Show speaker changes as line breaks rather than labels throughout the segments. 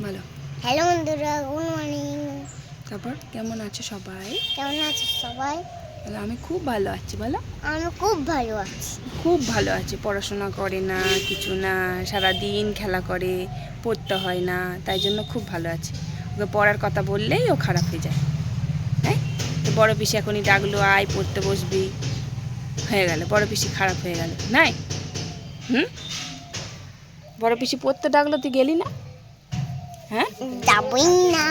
বলো।
হ্যালো বন্ধুরা, good morning.
তারপর কেমন আছো সবাই?
কেমন আছো সবাই?
বলো, আমি খুব ভালো আছি। বলো,
আমি খুব ভালো আছি।
খুব ভালো আছি। পড়াশোনা করে না, কিছু না, সারাদিন খেলা করে, পড়তে হয় না, তাই জন্য খুব ভালো আছি। ওকে পড়ার কথা বললেই ও খারাপ হয়ে যায়। হ্যাঁ, তো বড় পিসি এখনই ডাকলো, আয় পড়তে বসবি, হয়ে গেল বড় পিসি খারাপ হয়ে গেল। নাই, বড় পিসি পড়তে ডাকলো, তুই গেলি না? হ্যাঁ,
যাবই না।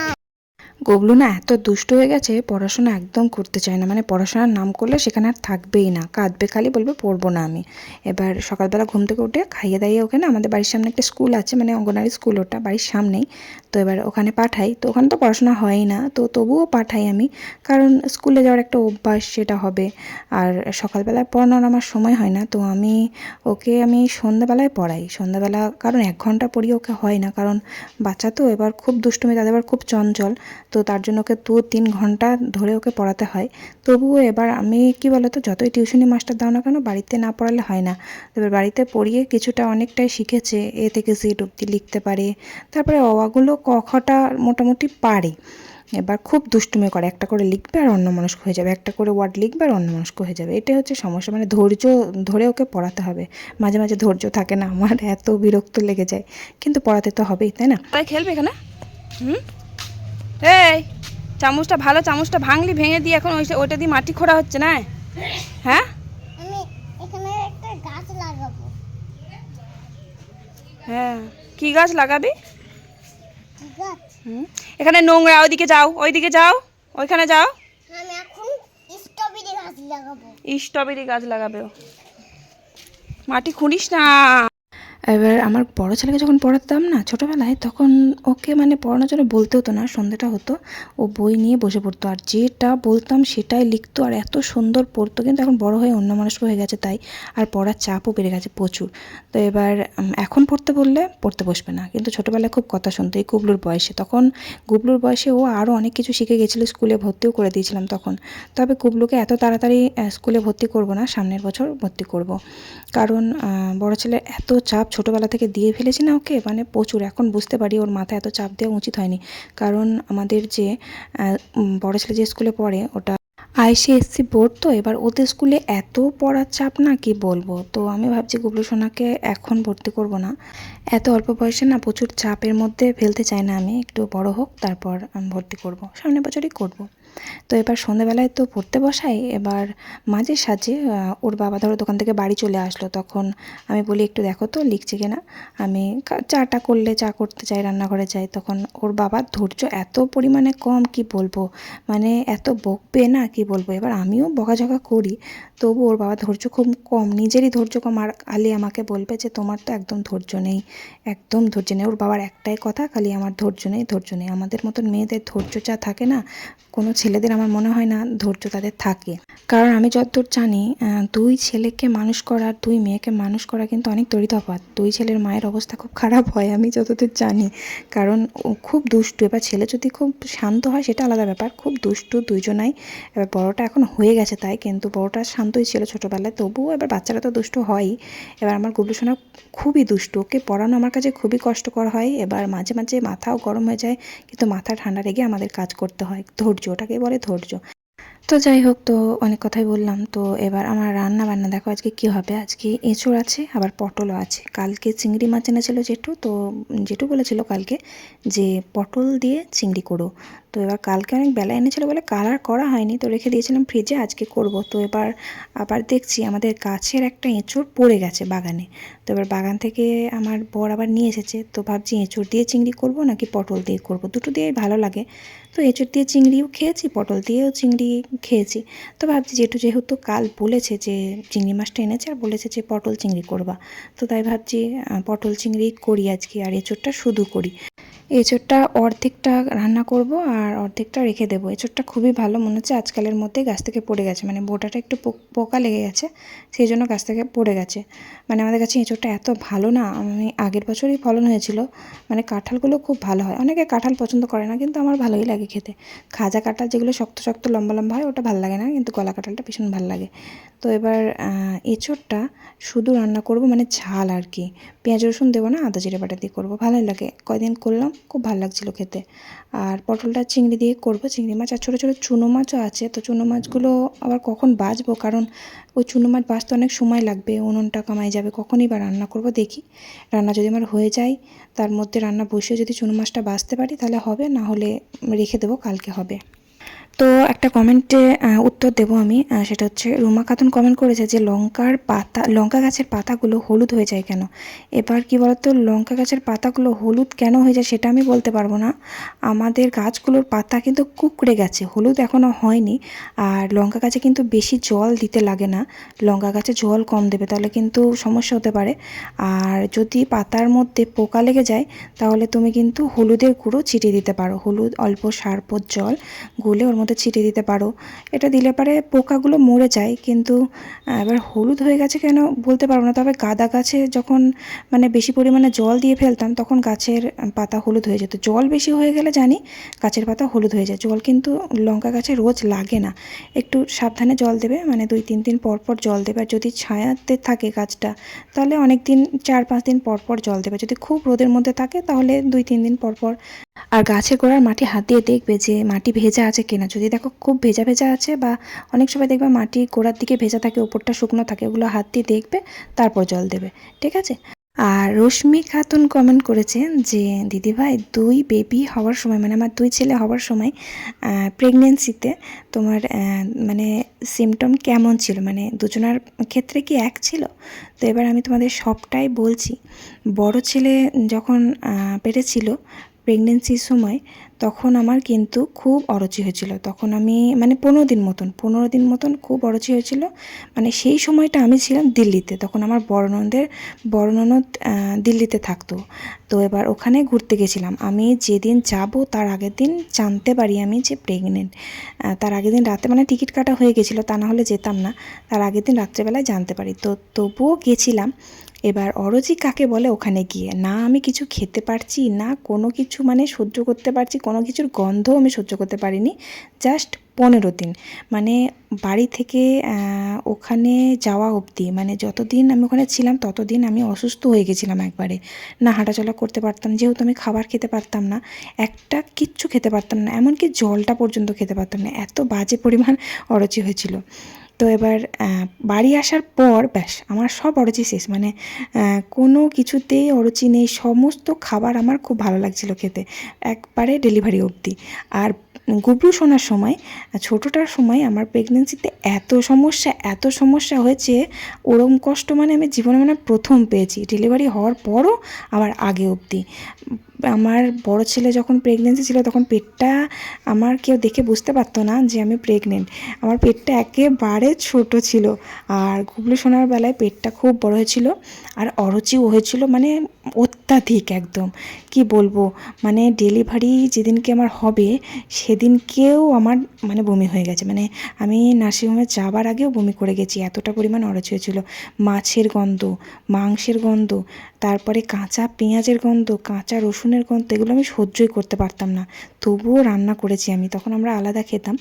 গবলু না এত দুষ্ট হয়ে গেছে, পড়াশোনা একদম করতে চায় না। মানে পড়াশোনার নাম করলে সেখানে আর থাকবেই না, কাঁদবে, খালি বলবে পড়বো না আমি। এবার সকালবেলা ঘুম থেকে উঠে খাইয়ে দাইয়ে ওকে না আমাদের বাড়ির সামনে একটা স্কুল আছে, মানে অঙ্গনওয়াড়ি স্কুল, ওটা বাড়ির সামনেই। তো এবার ওখানে পাঠাই, তো ওখানে তো পড়াশোনা হয়ই না, তো তবুও পাঠাই আমি, কারণ স্কুলে যাওয়ার একটা অভ্যাস সেটা হবে। আর সকালবেলায় পড়ানোর আমার সময় হয় না, তো ওকে সন্ধ্যাবেলায় পড়াই। সন্ধ্যাবেলা কারণ 1 ঘন্টা পড়িয়ে ওকে হয় না, কারণ বাচ্চা তো এবার খুব দুষ্টুমি, তাদের এবার খুব চঞ্চল, তো তার জন্য ওকে 2-3 ঘন্টা ধরে ওকে পড়াতে হয়। তবুও এবার আমি কি বলতো, যতই টিউশনি মাস্টার দাও না কেন, বাড়িতে না পড়ালে হয় না। এবার বাড়িতে পড়িয়ে কিছুটা অনেকটাই শিখেছে, এ থেকে জেড অবধি লিখতে পারে, তারপরে অগুলো ক খটা মোটামুটি পারে। এবার খুব দুষ্টুমি করে, একটা করে লিখবে আর অন্যমনস্ক হয়ে যাবে, একটা করে ওয়ার্ড লিখবে আর অন্যমনস্ক হয়ে যাবে। এটাই হচ্ছে সমস্যা, মানে ধৈর্য ধরে ওকে পড়াতে হবে। মাঝে মাঝে ধৈর্য থাকে না আমার, এত বিরক্ত লেগে যায়, কিন্তু পড়াতে তো হবেই, তাই না? তাই খেলবে এখানে। এই চামচটা, ভালো চামচটা ভাঙলি, ভেঙে দিয়ে এখন ওইটা দিয়ে মাটি খোঁড়া হচ্ছে না? হ্যাঁ,
আমি এখানে একটা গাছ লাগাবো।
হ্যাঁ, কি গাছ লাগাবি?
গাছ
এখানে নোংরা, ওইদিকে যাও, ওইদিকে যাও, ওইখানে যাও।
আমি এখন স্ট্রবেরি গাছ লাগাবো।
স্ট্রবেরি গাছ লাগাবে ও। মাটি খুঁড়িস না। এবার আমার বড় ছেলেকে যখন পড়াতাম না ছোটোবেলায়, তখন ওকে মানে পড়ানোর জন্য বলতে হতো না, সন্ধ্যাটা হতো ও বই নিয়ে বসে পড়তো, আর যেটা বলতাম সেটাই লিখতো, আর এত সুন্দর পড়তো। কিন্তু এখন বড় হয়ে অন্যমনস্ক হয়ে গেছে, তাই আর পড়ার চাপও বেড়ে গেছে প্রচুর। তো এবার এখন পড়তে বললে পড়তে বসবে না, কিন্তু ছোটোবেলায় খুব কথা শুনতো এই গুবলুর বয়সে। তখন গুবলুর বয়সে ও আরও অনেক কিছু শিখে গেছিলো, স্কুলে ভর্তিও করে দিয়েছিলাম তখন। তবে গুবলুকে এত তাড়াতাড়ি স্কুলে ভর্তি করব না, সামনের বছর ভর্তি করব, কারণ বড় ছেলের এত চাপ ছোটোবেলা থেকে দিয়ে ফেলেছি না ওকে, মানে প্রচুর। এখন বুঝতে পারি ওর মাথায় এত চাপ দেওয়া উচিত হয়নি, কারণ আমাদের যে বড় ছেলে যে স্কুলে পড়ে ওটা আইসিএসসি বোর্ড, তো এবার ওদের স্কুলে এত পড়ার চাপ না, কি বলবো। তো আমি ভাবছি গুবলু সোনাকে এখন ভর্তি করব না, এত অল্প বয়সে না প্রচুর চাপের মধ্যে ফেলতে চাই না আমি, একটু বড় হোক তারপর আমি ভর্তি করব, সামনের বছরই করব। তো এবার সন্ধেবেলায় তো পড়তে বসাই, এবার মাঝে সাঝে ওর বাবা ধরো দোকান থেকে বাড়ি চলে আসলো, তখন আমি বলি একটু দেখো তো লিখছে কিনা। আমি চাটা করলে, চা করতে চাই, রান্নাঘরে যাই, তখন ওর বাবার ধৈর্য এত পরিমাণে কম, কি বলবো, মানে এত বকবে না, কি বলবো। এবার আমিও বকাঝকা করি, তবু ওর বাবা ধৈর্য খুব কম, নিজেরই ধৈর্য কম, আর খালি আমাকে বলবে যে তোমার তো একদম ধৈর্য নেই, একদম ধৈর্য নেই। ওর বাবার একটাই কথা, খালি আমার ধৈর্য নেই, ধৈর্য নেই। আমাদের মতন মেয়েদের ধৈর্য যা থাকে না, কোনো ছেলেদের আমার মনে হয় না ধৈর্য তাদের থাকে। কারণ আমি যতদূর জানি, 2 ছেলেকে মানুষ করা, 2 মেয়েকে মানুষ করা কিন্তু অনেক তফাৎ। 2 ছেলের মায়ের অবস্থা খুব খারাপ হয়, আমি যতদূর জানি, কারণ ও খুব দুষ্টু। এবার ছেলে যদি খুব শান্ত হয় সেটা আলাদা ব্যাপার, খুব দুষ্টু দুইজনাই। এবার বড়টা এখন হয়ে গেছে তাই, কিন্তু বড়টা শান্তই ছিল ছোটোবেলায়, তবুও এবার বাচ্চারা তো দুষ্টু হয়ই। এবার আমার গুবলু সোনা খুবই দুষ্টু, ওকে পড়ানো আমার কাছে খুবই কষ্টকর হয়। এবার মাঝে মাঝে মাথাও গরম হয়ে যায়, কিন্তু মাথা ঠান্ডা রেখে আমাদের কাজ করতে হয়, ধৈর্য, ওটাকে বলে ধৈর্য। তো যাই হোক, তো অনেক কথাই বললাম। তো এবার আমার রান্না বান্না দেখো আজকে কি হবে। আজকে এঁচোড় আছে, আবার পটলও আছে। কালকে চিংড়ি মাছ এনেছিল জেঠু, তো জেঠু বলেছিল কালকে যে পটল দিয়ে চিংড়ি করো। তো এবার কালকে অনেক বেলা এনেছিল বলে কাল আর করা হয়নি, তো রেখে দিয়েছিলাম ফ্রিজে, আজকে করব। তো এবার আবার দেখছি আমাদের গাছের একটা এঁচোড় পড়ে গেছে বাগানে, তো এবার বাগান থেকে আমার বর আবার নিয়ে এসেছে, তো ভাবছি এঁচোড় দিয়ে চিংড়ি করব নাকি পটল দিয়ে করব, দুটো দিয়েই ভালো লাগে। তো এঁচোড় দিয়ে চিংড়িও খেয়েছি, পটল দিয়েও চিংড়ি খেয়েছি। তো ভাবছি জেঠু যেহেতু কাল বলেছে যে চিংড়ি মাছটা এনেছে আর বলেছে যে পটল চিংড়ি করবা, তো তাই ভাবছি পটল চিংড়ি করি আজকে, আর এঁচোড়টা শুধু করি। এঁচোড়টা অর্ধেকটা রান্না করব আর অর্ধেকটা রেখে দেবো। এঁচোড়টা খুবই ভালো, মনে হচ্ছে আজকালের মধ্যে গাছ থেকে পড়ে গেছে, মানে বোটাটা একটু পোকা লেগে গেছে, সেই জন্য গাছ থেকে পড়ে গেছে। মানে আমাদের কাছে এঁচোড়টা এত ভালো না, আমি আগের বছরই ফলন হয়েছিল, মানে কাঁঠালগুলো খুব ভালো হয়। অনেকে কাঁঠাল পছন্দ করে না, কিন্তু আমার ভালোই লাগে খেতে। খাজা কাঁঠাল যেগুলো শক্ত শক্ত লম্বা লম্বা হয় ওটা ভালো লাগে না, কিন্তু গলা কাঁঠালটা ভীষণ ভালো লাগে। তো এবার এঁচোড়টা শুধু রান্না করব, মানে ঝাল আর কি, পেঁয়াজ রসুন দেবো না, আদা জিরে বাটা দিয়ে করবো, ভালোই লাগে। কয়দিন করলাম, খুব ভালো লাগছিলো খেতে। আর পটলটা চিংড়ি দিয়ে করবো, চিংড়ি মাছ। আর ছোটো ছোটো চুনো মাছও আছে, তো চুনো মাছগুলো আবার কখন বাছবো, কারণ ওই চুনো মাছ বাছতে অনেক সময় লাগবে, উনুনটা কামাই যাবে, কখনই বা রান্না করব দেখি। রান্না যদি আমার হয়ে যায়, তার মধ্যে রান্না বসিয়ে যদি চুনো মাছটা বাছতে পারি তাহলে হবে, না হলে রেখে দেবো, কালকে হবে। তো একটা কমেন্টে উত্তর দেবো আমি, সেটা হচ্ছে রুমা খাতুন কমেন্ট করেছে যে লঙ্কা গাছের পাতাগুলো হলুদ হয়ে যায় কেন। এবার কি বলতো, লঙ্কা গাছের পাতাগুলো হলুদ কেন হয়ে যায় সেটা আমি বলতে পারবো না। আমাদের গাছগুলোর পাতা কিন্তু কুঁকড়ে গেছে, হলুদ এখনও হয়নি। আর লঙ্কা গাছে কিন্তু বেশি জল দিতে লাগে না, লঙ্কা গাছে জল কম দেবে, তাহলে কিন্তু সমস্যা হতে পারে। আর যদি পাতার মধ্যে পোকা লেগে যায় তাহলে তুমি কিন্তু হলুদের গুঁড়ো ছিটিয়ে দিতে পারো, হলুদ অল্প সারপোর জল গুলে ওর মধ্যে ছিটিয়ে দিতে পারো। এটা দিলে পারে পোকাগুলো মরে যায়। কিন্তু এবার হলুদ হয়ে গেছে কেন বলতে পারবো না, তবে গাঁদা গাছে যখন মানে বেশি পরিমাণে জল দিয়ে ফেলতাম তখন গাছের পাতা হলুদ হয়ে যেত। জল বেশি হয়ে গেলে জানি গাছের পাতা হলুদ হয়ে যায়। জল কিন্তু লঙ্কা গাছে রোজ লাগে না, একটু সাবধানে জল দেবে, মানে 2-3 দিন পর পর জল দেবে। আর যদি ছায়াতে থাকে গাছটা তাহলে অনেক দিন, 4-5 দিন পর পর জল দেবে। যদি খুব রোদের মধ্যে থাকে তাহলে 2-3 দিন পর পর। আর গাছের গোড়ার মাটি হাত দিয়ে দেখবে যে মাটি ভেজা আছে কিনা। যদি দেখো খুব ভেজা ভেজা আছে, বা অনেক সময় দেখবে মাটি গোড়ার দিকে ভেজা থাকে, ওপরটা শুকনো থাকে, ওগুলো হাত দিয়ে দেখবে, তারপর জল দেবে, ঠিক আছে। আর রশ্মি খাতুন কমেন্ট করেছেন যে দিদিভাই 2 বেবি হওয়ার সময়, মানে আমার 2 ছেলে হওয়ার সময় প্রেগনেন্সিতে তোমার মানে সিমটম কেমন ছিল, মানে দুজনার ক্ষেত্রে কি এক ছিল। তো এবার আমি তোমাদের সবটাই বলছি। বড় ছেলে যখন পেটে ছিল প্রেগনেন্সির সময়, তখন আমার কিন্তু খুব অরুচি হয়েছিল। তখন আমি মানে 15 দিন মতন খুব অরুচি হয়েছিল। মানে সেই সময়টা আমি ছিলাম দিল্লিতে, তখন আমার বড় ননদ দিল্লিতে থাকতো। তো এবার ওখানে ঘুরতে গেছিলাম। আমি যেদিন যাব তার আগের দিন জানতে পারি আমি যে প্রেগনেন্ট। তার আগের দিন রাতে মানে টিকিট কাটা হয়ে গেছিলো, তা না হলে যেতাম না। তার আগের দিন রাত্রেবেলায় জানতে পারি। তো তবুও গেছিলাম। এবার অরুচি কাকে বলে, ওখানে গিয়ে না আমি কিছু খেতে পারছি না, কোনো কিছু মানে সহ্য করতে পারছি, কোনো কিছুর গন্ধও আমি সহ্য করতে পারিনি। জাস্ট 15 দিন, মানে বাড়ি থেকে ওখানে যাওয়া অবধি, মানে যতদিন আমি ওখানে ছিলাম ততদিন আমি অসুস্থ হয়ে গেছিলাম একবারে। না হাঁটাচলা করতে পারতাম, যেহেতু আমি খাবার খেতে পারতাম না, কিচ্ছু খেতে পারতাম না, এমনকি জলটা পর্যন্ত খেতে পারতাম না, এত বাজে পরিমাণ অরুচি হয়েছিল। তো এবার বাড়ি আসার পর ব্যাস আমার সব অরুচি শেষ, মানে কোনো কিছুতেই অরুচি নেই। সমস্ত খাবার আমার খুব ভালো লাগছিল খেতে, একবারে ডেলিভারি অবধি। আর গুবলু শোনার সময়, ছোটোটার সময় আমার প্রেগনেন্সিতে এত সমস্যা হয়েছে, ওরম কষ্ট মানে আমি জীবনে মানে প্রথম পেয়েছি, ডেলিভারি হওয়ার পরও আবার আগে অবধি। আমার বড় ছেলে যখন প্রেগনেন্সি ছিল তখন পেটটা আমার কেউ দেখে বুঝতে পারতো না যে আমি প্রেগনেন্ট, আমার পেটটা একেবারে ছোট ছিল। আর গুবলু সোনার বেলায় পেটটা খুব বড় হয়েছিল, আর অরুচিও হয়েছিল, মানে অত্যাধিক একদম, কি বলবো। মানে ডেলিভারি যেদিনকে আমার হবে সেদিনকেও আমার মানে বমি হয়ে গেছে, মানে আমি নার্সিংহোমে যাবার আগেও বমি করে গেছি, এতটা পরিমাণ অরুচি হয়েছিল। মাছের গন্ধ, মাংসের গন্ধ, তারপরে কাঁচা পেঁয়াজের গন্ধ, কাঁচা রসুনের গন্ধ, এগুলো আমি সহ্যই করতে পারতাম না। তবুও রান্না করেছি আমি, তখন আমরা আলাদা খেতাম,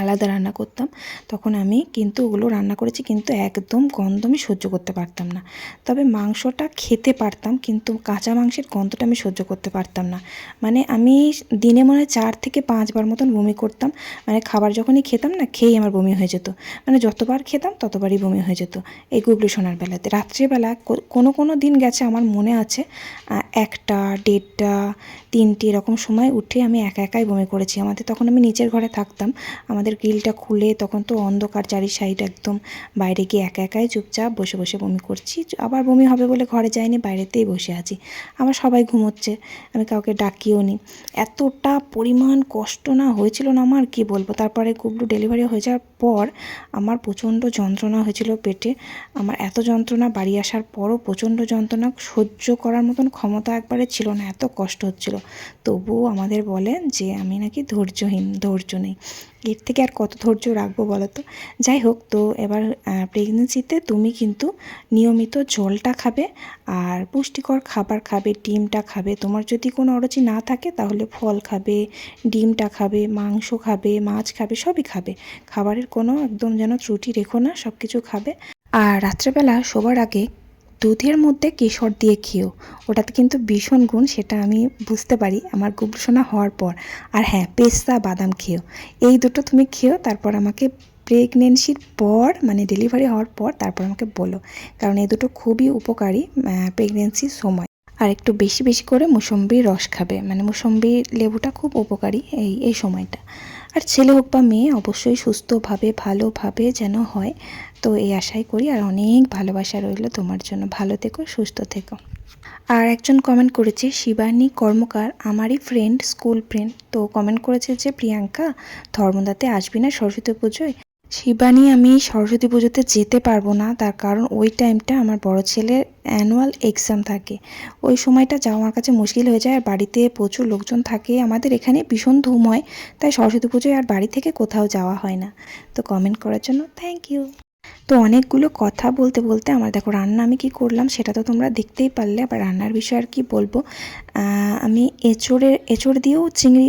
আলাদা রান্না করতাম, তখন আমি কিন্তু ওগুলো রান্না করেছি, কিন্তু একদম গন্ধ আমি সহ্য করতে পারতাম না। তবে মাংসটা খেতে পারতাম, কিন্তু কাঁচা মাংসের গন্ধটা আমি সহ্য করতে পারতাম না। মানে আমি দিনে মনে হয় 4 থেকে 5 বার মতন বমি করতাম, মানে খাবার যখনই খেতাম না, খেয়েই আমার বমি হয়ে যেত, মানে যতবার খেতাম ততবারই বমি হয়ে যেত। এই গুবলু সোনার বেলাতে রাত্রিবেলা কোনো দিন গেছে আমার মনে আছে 1টা, 1:30টা, 3টে এরকম সময় উঠে আমি একাই বমি করেছি। তখন আমি নিচের ঘরে থাকতাম, আমাদের গ্রিলটা খুলে, তখন তো অন্ধকার চারি সাইড একদম, বাইরে গিয়ে একাই চুপচাপ বসে বসে বমি করছি। আবার বমি হবে বলে ঘরে যাইনি, বাইরেতেই বসে আছি, আমার সবাই ঘুমোচ্ছে, আমি কাউকে ডাকিও নি। এতটা পরিমাণ কষ্ট না হয়েছিল না আমার, কি বলবো। তারপরে গুবলু ডেলিভারি হয়ে যাওয়ার পর আমার প্রচণ্ড যন্ত্রণা হয়েছিল পেটে, আমার এত যন্ত্রণা, বাড়ি আসার পরও প্রচণ্ড যন্ত্রণা, সহ্য করার মতন ক্ষমতা একবারে ছিল না, এত কষ্ট হচ্ছিল। তবুও আমাদের বলেন যে আমি নাকি ধৈর্য নেই, এর থেকে আর কত ধৈর্য রাখবো বলো তো। যাই হোক, তো এবার প্রেগনেন্সিতে তুমি কিন্তু নিয়মিত জলটা খাবে, আর পুষ্টিকর খাবার খাবে, ডিমটা খাবে। তোমার যদি কোনো অরুচি না থাকে তাহলে ফল খাবে, ডিমটা খাবে, মাংস খাবে, মাছ খাবে, সবই খাবে। খাবারের কোনো একদম যেন ত্রুটি রেখো না, সব কিছু খাবে। আর রাত্রেবেলা শোবার আগে দুধের মধ্যে কেশর দিয়ে খেও, ওটাতে কিন্তু ভীষণ গুণ, সেটা আমি বুঝতে পারি আমার গবেষণা হওয়ার পর। আর হ্যাঁ, পেস্তা বাদাম খেও, এই দুটো তুমি খেও, তারপর আমাকে প্রেগনেন্সির পর মানে ডেলিভারি হওয়ার পর তারপর আমাকে বলো, কারণ এই দুটো খুবই উপকারী প্রেগনেন্সির সময়। আর একটু বেশি বেশি করে মুসম্বির রস খাবে, মানে মুসম্বি লেবুটা খুব উপকারী এই সময়টা। আর ছেলে হোক বা মেয়ে অবশ্যই সুস্থভাবে ভালোভাবে যেন হয়, তো এই আশাই করি। আর অনেক ভালোবাসা রইল তোমার জন্য, ভালো থেকো, সুস্থ থেকো। আর একজন কমেন্ট করেছে, শিবানী কর্মকার, আমারই ফ্রেন্ড, স্কুল ফ্রেন্ড, তো কমেন্ট করেছে যে প্রিয়াঙ্কা ধর্মদাতে আসবি না সরস্বতী পুজোয়? শিবানী, আমি সরস্বতী পুজোতে যেতে পারবো না, তার কারণ ওই টাইমটা আমার বড় ছেলের অ্যানুয়াল এক্সাম থাকে, ওই সময়টা যাওয়া আমার কাছে মুশকিল হয়ে যায়। আর বাড়িতে প্রচুর লোকজন থাকে, আমাদের এখানে ভীষণ ধুম হয়, তাই সরস্বতী পুজোয় আর বাড়ি থেকে কোথাও যাওয়া হয় না। তো কমেন্ট করার জন্য থ্যাংক ইউ। তো অনেকগুলো কথা বলতে বলতে আমার দেখো রান্না আমি কি করলাম সেটা তো তোমরা দেখতেই পারলে। আবার রান্নার বিষয়ে আর কি বলবো, আমি এঁচড় দিয়েও চিংড়ি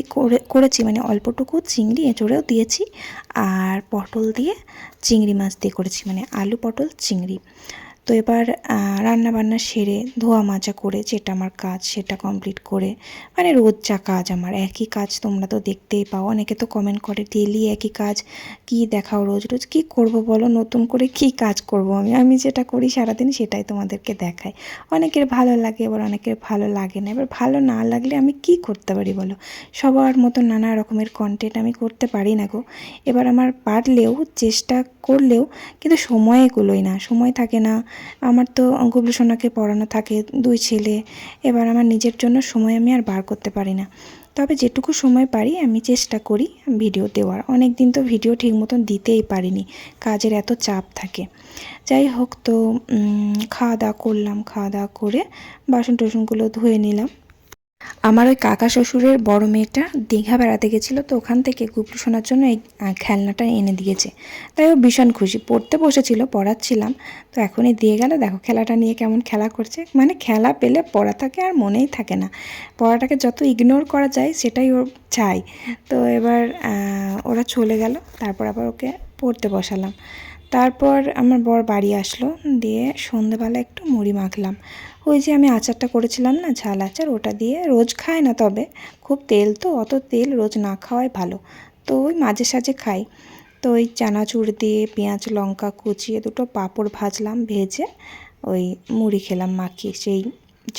করেছি, মানে অল্পটুকু চিংড়ি এঁচড়েও দিয়েছি, আর পটল দিয়ে চিংড়ি মাছ দিয়ে করেছি, মানে আলু পটল চিংড়ি। তো এবার রান্না বান্না সেরে ধোয়া মাজা করে যেটা আমার কাজ সেটা কমপ্লিট করে, মানে রোজ যা কাজ আমার একই কাজ, তোমরা তো দেখতেই পাও। অনেকে তো কমেন্ট করে ডেলি একই কাজ, কি দেখাও রোজ রোজ, কী করব বলো, নতুন করে কি কাজ করব আমি যেটা করি সারাদিন সেটাই তোমাদেরকে দেখাই। অনেকের ভালো লাগে, এবার অনেকের ভালো লাগে না। এবার ভালো না লাগলে আমি কি করতে পারি বলো, সবার মতো নানা রকমের কন্টেন্ট আমি করতে পারি না গো। এবার আমার পারলেও চেষ্টা করলেও কিন্তু সময় এগুলোই না, সময় থাকে না। আমার তো গুবলু সোনাকে পড়ানো থাকে, 2 ছেলে, এবার আমার নিজের জন্য সময় আমি আর বার করতে পারি না। তবে যেটুকু সময় পারি আমি চেষ্টা করি ভিডিও দেওয়ার। অনেক দিন তো ভিডিও ঠিক মতন দিতেই পারিনি, কাজের এত চাপ থাকে। যাই হোক, তো খাওয়া দাওয়া করলাম, খাওয়া দাওয়া করে বাসন টাসনগুলো ধুয়ে নিলাম। আমার ওই কাকা শ্বশুরের বড় মেয়েটা দীঘা বেড়াতে গেছিলো, তো ওখান থেকে গুবলু শোনার জন্য এই খেলনাটা এনে দিয়েছে, তাই ও ভীষণ খুশি। পড়তে বসেছিল, পড়াচ্ছিলাম, তো এখনই দিয়ে গেল। দেখো খেলাটা নিয়ে কেমন খেলা করছে, মানে খেলা পেলে পড়া থাকে আর মনেই থাকে না, পড়াটাকে যত ইগনোর করা যায় সেটাই ওর চাই। তো এবার ওরা চলে গেল, তারপর আবার ওকে পড়তে বসালাম। তারপর আমার বর বাড়ি আসলো, দিয়ে সন্ধেবেলা একটু মুড়ি মাখলাম। ওই যে আমি আচারটা করেছিলাম না, ঝাল আচার, ওটা দিয়ে, রোজ খায় না, তবে খুব তেল তো, অত তেল রোজ না খাওয়াই ভালো, তো ওই মাঝে সাঝে খাই। তো ওই চানাচুর দিয়ে পেঁয়াজ লঙ্কা কুচিয়ে 2টো পাঁপড় ভাজলাম, ভেজে ওই মুড়ি খেলাম মাখিয়ে, সেই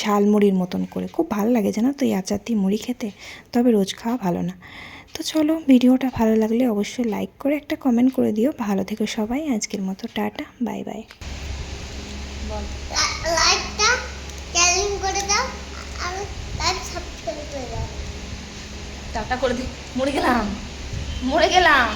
ঝাল মুড়ির মতন করে। খুব ভালো লাগে জানো তো এই আচার দিয়ে মুড়ি খেতে, তবে রোজ খাওয়া ভালো না। তো চলো, ভিডিওটা ভালো লাগলে অবশ্যই লাইক করে একটা কমেন্ট করে দিও। ভালো থেকো সবাই, আজকের মতো টাটা, বাই বাই।
লাইকটা চ্যালেঞ্জ করে দাও, আর লাইক সাবস্ক্রাইব করে দাও।
টাটা করে দিই, মরে গেলাম।